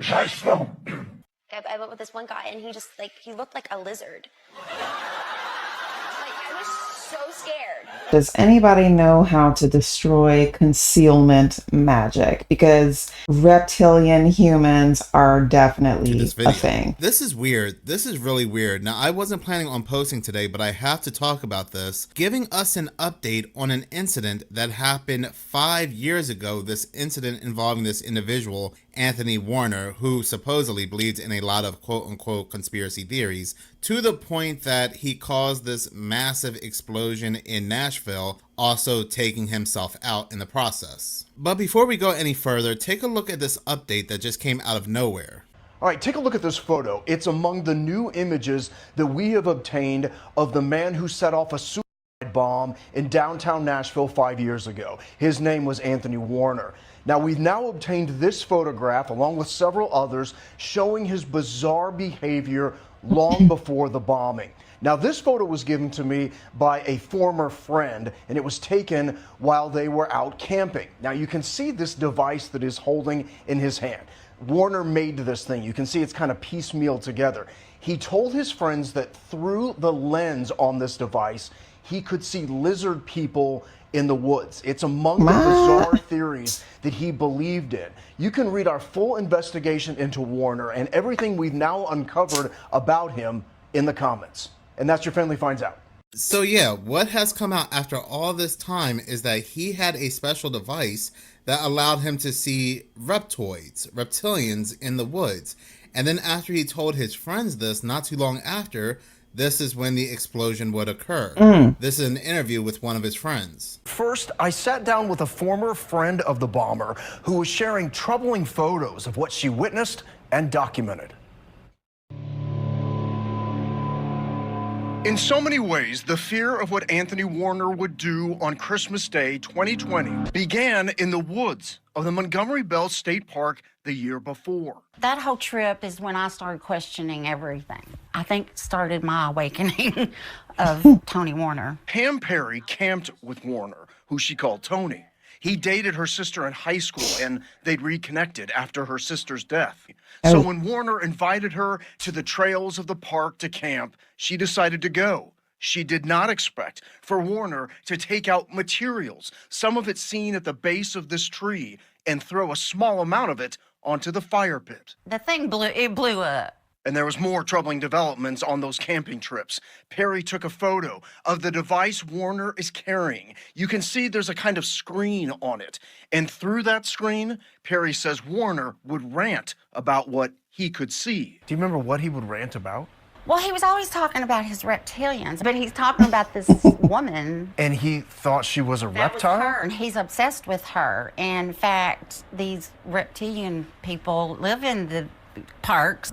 I went with this one guy, and he just, like, he looked like a lizard. Like, I was so scared. Does anybody know how to destroy concealment magic? Because reptilian humans are definitely a thing. This is weird. This is really weird. Now, I wasn't planning on posting today, but I have to talk about this. Giving us an update on an incident that happened 5 years ago. This incident involving this individual, Anthony Warner, who supposedly believes in a lot of quote-unquote conspiracy theories, to the point that he caused this massive explosion in Nashville, also taking himself out in the process. But before we go any further, take a look at this update that just came out of nowhere. All right, take a look at this photo. It's among the new images that we have obtained of the man who set off a suicide bomb in downtown Nashville 5 years ago. His name was Anthony Warner. Now, we've now obtained this photograph, along with several others, showing his bizarre behavior long before the bombing. Now, this photo was given to me by a former friend, and it was taken while they were out camping. Now, you can see this device that is holding in his hand. Warner made this thing. You can see it's kind of piecemeal together. He told his friends that through the lens on this device, he could see lizard people in the woods. It's among the bizarre theories that he believed in. You can read our full investigation into Warner and everything we've now uncovered about him in the comments. And that's your Friendly Finds Out. So yeah, what has come out after all this time is that he had a special device that allowed him to see reptilians in the woods. And then after he told his friends this, not too long after, this is when the explosion would occur. This is an interview with one of his friends. First, I sat down with a former friend of the bomber who was sharing troubling photos of what she witnessed and documented. In so many ways, the fear of what Anthony Warner would do on Christmas Day 2020 began in the woods of the Montgomery Bell State Park the year before. That whole trip is when I started questioning everything. I think started my awakening of Tony Warner. Pam Perry camped with Warner, who she called Tony. He dated her sister in high school, and they'd reconnected after her sister's death. So when Warner invited her to the trails of the park to camp, she decided to go. She did not expect for Warner to take out materials, some of it seen at the base of this tree, and throw a small amount of it onto the fire pit. The thing blew up. And there was more troubling developments on those camping trips. Perry took a photo of the device Warner is carrying. You can see there's a kind of screen on it. And through that screen, Perry says Warner would rant about what he could see. Do you remember what he would rant about? Well, he was always talking about his reptilians, but he's talking about this woman. And he thought she was a reptile? That was her, and he's obsessed with her. In fact, these reptilian people live in the parks.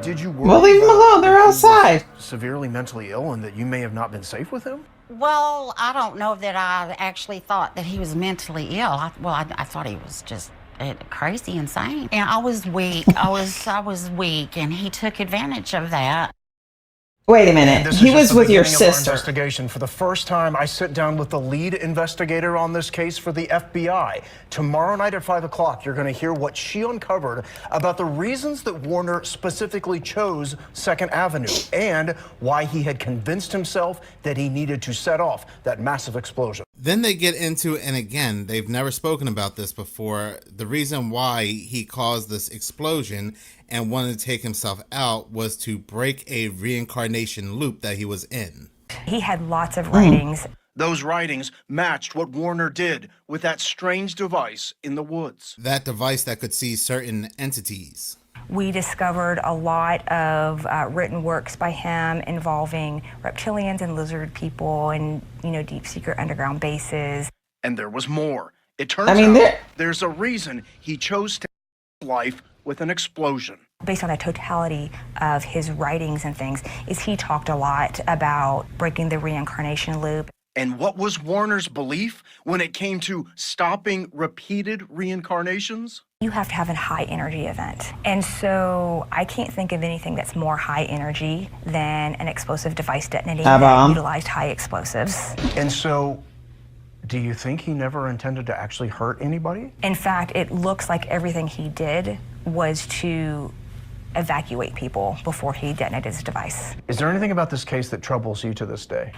Did you worry Well, leave them alone. They're outside. Severely mentally ill and that you may have not been safe with him? Well, I don't know that I actually thought that he was mentally ill. I thought he was just crazy, insane. And I was weak. I was weak, and he took advantage of that. Wait a minute. He was with your sister. Investigation. For the first time, I sit down with the lead investigator on this case for the FBI. Tomorrow night at 5 o'clock, you're going to hear what she uncovered about the reasons that Warner specifically chose 2nd Avenue and why he had convinced himself that he needed to set off that massive explosion. Then they get into, and again, they've never spoken about this before, the reason why he caused this explosion and wanted to take himself out was to break a reincarnation loop that he was in. He had lots of writings. Those writings matched what Warner did with that strange device in the woods. That device that could see certain entities. We discovered a lot of written works by him involving reptilians and lizard people and, deep secret underground bases. And there was more. It turns out there's a reason he chose to end life with an explosion. Based on the totality of his writings and things, is he talked a lot about breaking the reincarnation loop. And what was Warner's belief when it came to stopping repeated reincarnations? You have to have a high energy event. And so I can't think of anything that's more high energy than an explosive device detonating that utilized high explosives. And so Do you think he never intended to actually hurt anybody? In fact, it looks like everything he did was to evacuate people before he detonated his device. Is there anything about this case that troubles you to this day?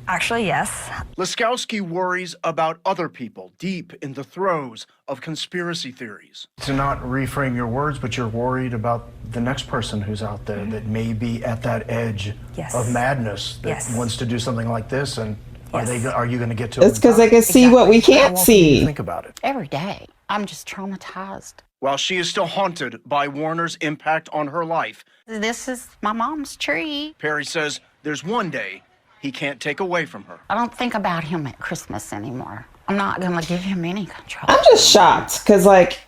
Actually, yes. Laskowski worries about other people deep in the throes of conspiracy theories. To not reframe your words, but you're worried about the next person who's out there that may be at that edge of madness that wants to do something like this. And are you going to get to it? It's because they can see what we can't see. Think about it. Every day. I'm just traumatized. While she is still haunted by Warner's impact on her life, This is my mom's tree. Perry says there's one day he can't take away from her. I don't think about him at Christmas anymore. I'm not going to give him any control. I'm just shocked because, like,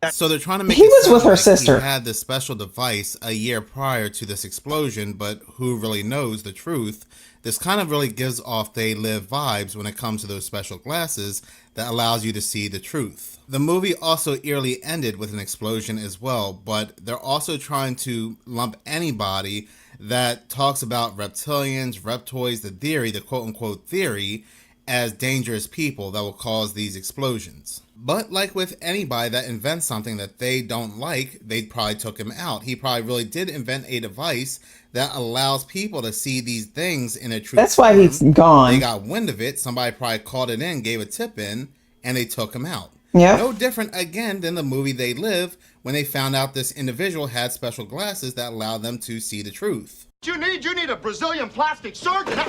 so they're trying to make he it was sound with her like sister. He had this special device a year prior to this explosion, but who really knows the truth? This kind of really gives off They Live vibes when it comes to those special glasses that allows you to see the truth. The movie also eerily ended with an explosion as well, but they're also trying to lump anybody that talks about reptilians, reptoids, the theory, the quote-unquote theory, as dangerous people that will cause these explosions. But like with anybody that invents something that they don't like, they probably took him out. He probably really did invent a device that allows people to see these things in a true That's why form. he's gone. They got wind of it. Somebody probably called it in, gave a tip in, and they took him out. Yep. No different, again, than the movie They Live, when they found out this individual had special glasses that allowed them to see the truth. You need a Brazilian plastic surgeon.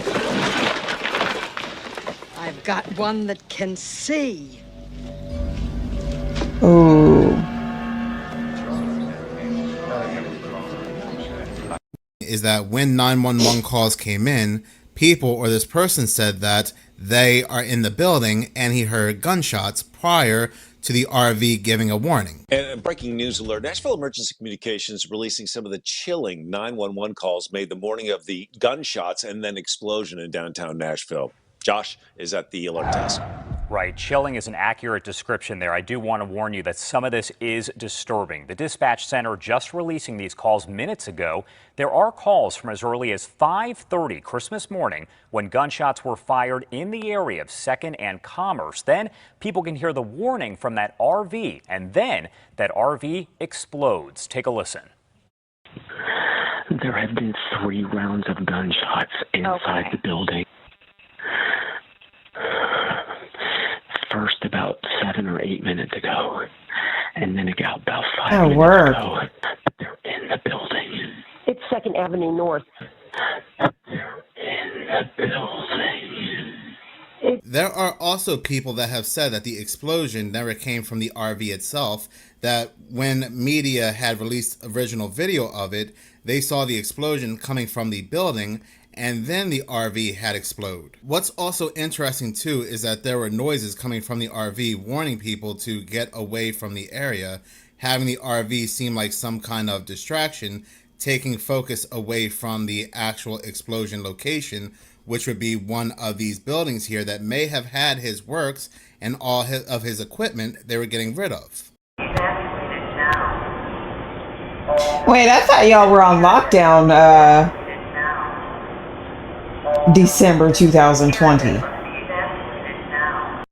I've got one that can see. Ooh. Is that when 911 calls came in, people or this person said that they are in the building and he heard gunshots prior to the RV giving a warning. And a breaking news alert, Nashville Emergency Communications releasing some of the chilling 911 calls made the morning of the gunshots and then explosion in downtown Nashville. Josh is at the alert desk. Right, chilling is an accurate description there. I do want to warn you that some of this is disturbing. The dispatch center just releasing these calls minutes ago. There are calls from as early as 5:30 Christmas morning when gunshots were fired in the area of 2nd and Commerce. Then people can hear the warning from that RV, and then that RV explodes. Take a listen. There have been 3 rounds of gunshots inside the building. First about 7 or 8 minutes ago, and then about 5 minutes ago. But they're in the building. It's 2nd Avenue North. They're in the building. There are also people that have said that the explosion never came from the RV itself, that when media had released original video of it, they saw the explosion coming from the building, and then the RV had exploded. What's also interesting too is that there were noises coming from the RV warning people to get away from the area, having the RV seem like some kind of distraction, taking focus away from the actual explosion location, which would be one of these buildings here that may have had his works and all of his equipment they were getting rid of. Wait, I thought y'all were on lockdown December 2020.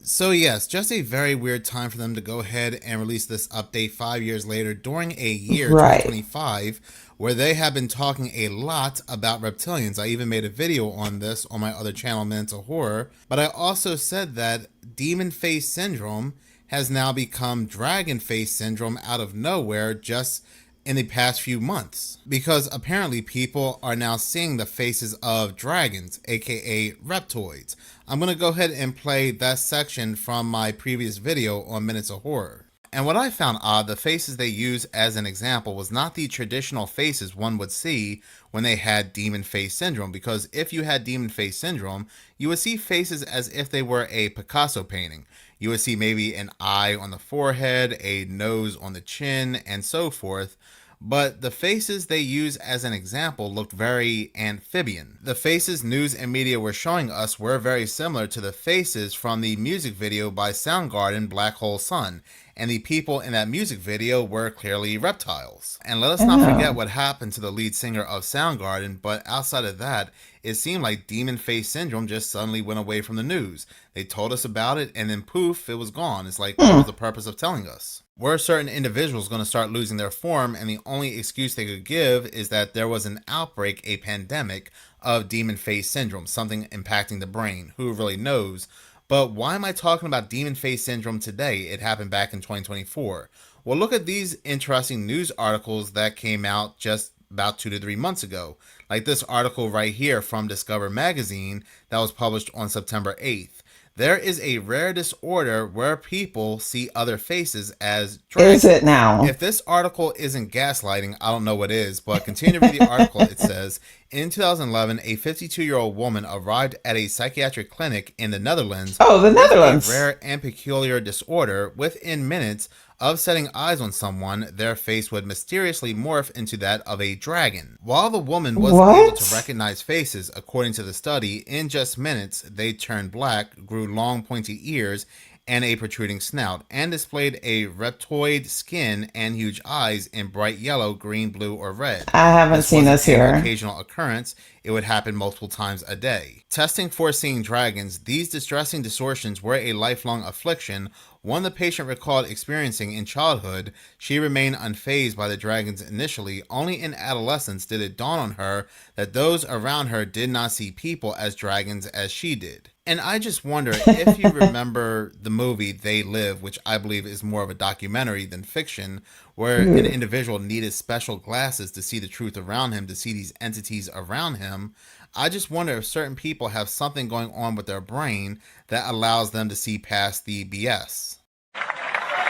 So yes, just a very weird time for them to go ahead and release this update 5 years later during a year, 2025, where they have been talking a lot about reptilians. I even made a video on this on my other channel, Mental Horror, but I also said that demon face syndrome has now become dragon face syndrome out of nowhere just in the past few months, because apparently people are now seeing the faces of dragons, aka reptoids. I'm going to go ahead and play that section from my previous video on Minutes of Horror. And what I found odd, the faces they used as an example was not the traditional faces one would see when they had demon face syndrome, because if you had demon face syndrome, you would see faces as if they were a Picasso painting. You would see maybe an eye on the forehead, a nose on the chin, and so forth. But the faces they use as an example looked very amphibian. The faces news and media were showing us were very similar to the faces from the music video by Soundgarden, Black Hole Sun, and the people in that music video were clearly reptiles. And let us not forget what happened to the lead singer of Soundgarden, but outside of that, it seemed like demon face syndrome just suddenly went away from the news. They told us about it and then poof, it was gone. It's like, what was the purpose of telling us? Were certain individuals going to start losing their form, and the only excuse they could give is that there was an outbreak, a pandemic of demon face syndrome, something impacting the brain? Who really knows? But why am I talking about demon face syndrome today? It happened back in 2024. Well, look at these interesting news articles that came out just about 2 to 3 months ago. Like this article right here from Discover magazine that was published on September 8th. There is a rare disorder where people see other faces as dragons. Is it now? If this article isn't gaslighting, I don't know what is, but continue to read the article. It says, in 2011, a 52-year-old woman arrived at a psychiatric clinic in the Netherlands. Oh, the Netherlands. With a rare and peculiar disorder. Within minutes of setting eyes on someone, their face would mysteriously morph into that of a dragon. While the woman was able to recognize faces, according to the study, in just minutes, they turned black, grew long pointy ears, and a protruding snout, and displayed a reptoid skin and huge eyes in bright yellow, green, blue, or red. I haven't seen this here. An occasional occurrence. It would happen multiple times a day. Testing for seeing dragons, these distressing distortions were a lifelong affliction, one the patient recalled experiencing in childhood. She remained unfazed by the dragons initially. Only in adolescence did it dawn on her that those around her did not see people as dragons as she did. And I just wonder if you remember the movie They Live, which I believe is more of a documentary than fiction, where an individual needed special glasses to see the truth around him, to see these entities around him. I just wonder if certain people have something going on with their brain that allows them to see past the BS.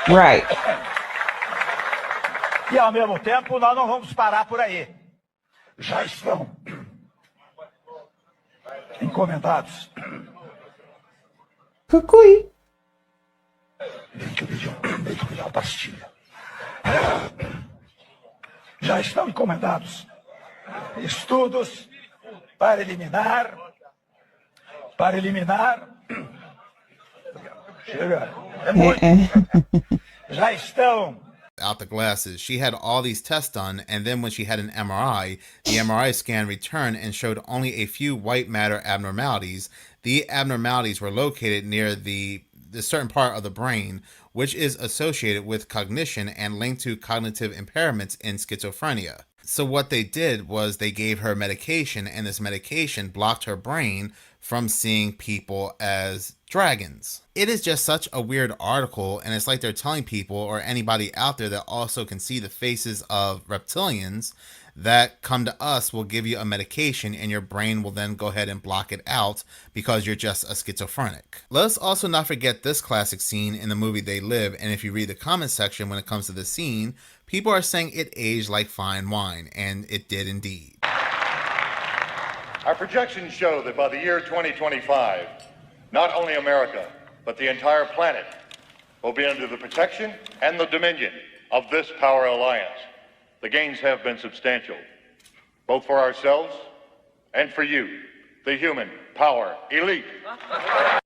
Right. E ao mesmo tempo, nós não vamos parar por aí. Já estão encomendados. Cucuí. Deixa eu pedir uma pastilha. Já estão encomendados estudos para eliminar. Chega. É muito. Já estão. Out the glasses. She had all these tests done, and then when she had an MRI, the MRI scan returned and showed only a few white matter abnormalities. The abnormalities were located near the certain part of the brain, which is associated with cognition and linked to cognitive impairments in schizophrenia. So what they did was they gave her medication, and this medication blocked her brain from seeing people as dragons. It is just such a weird article, and it's like they're telling people, or anybody out there that also can see the faces of reptilians, that come to us, will give you a medication and your brain will then go ahead and block it out because you're just a schizophrenic. Let's also not forget this classic scene in the movie They Live, and if you read the comment section when it comes to the scene, people are saying it aged like fine wine, and it did indeed. Our projections show that by the year 2025, not only America, but the entire planet will be under the protection and the dominion of this power alliance. The gains have been substantial, both for ourselves and for you, the human power elite.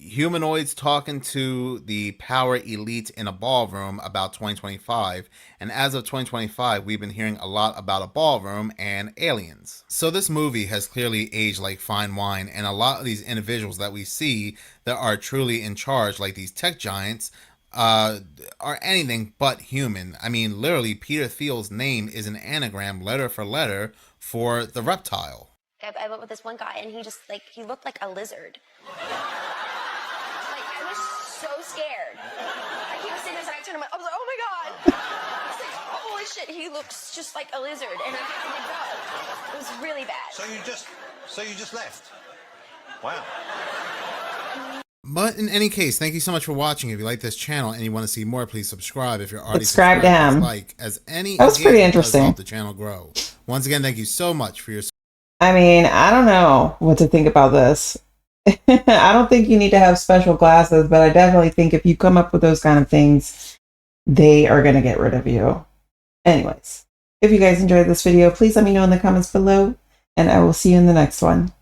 Humanoids talking to the power elite in a ballroom about 2025, and as of 2025 we've been hearing a lot about a ballroom and aliens. So this movie has clearly aged like fine wine, and a lot of these individuals that we see that are truly in charge, like these tech giants, are anything but human. I mean, literally Peter Thiel's name is an anagram, letter for letter, for the reptile. I went with this one guy, and he just, like, he looked like a lizard. Like, I was so scared. Like, he was sitting there, and I turned him, I was like, oh my God. I was like, holy shit, he looks just like a lizard, and I had to go. It was really bad. So you just left? Wow. But in any case, thank you so much for watching. If you like this channel and you want to see more, please subscribe. If you're already subscribed to him. Like, as any that was pretty interesting. Help the channel grow. Once again, thank you so much for your support. I mean, I don't know what to think about this. I don't think you need to have special glasses, but I definitely think if you come up with those kind of things, they are going to get rid of you. Anyways, if you guys enjoyed this video, please let me know in the comments below, and I will see you in the next one.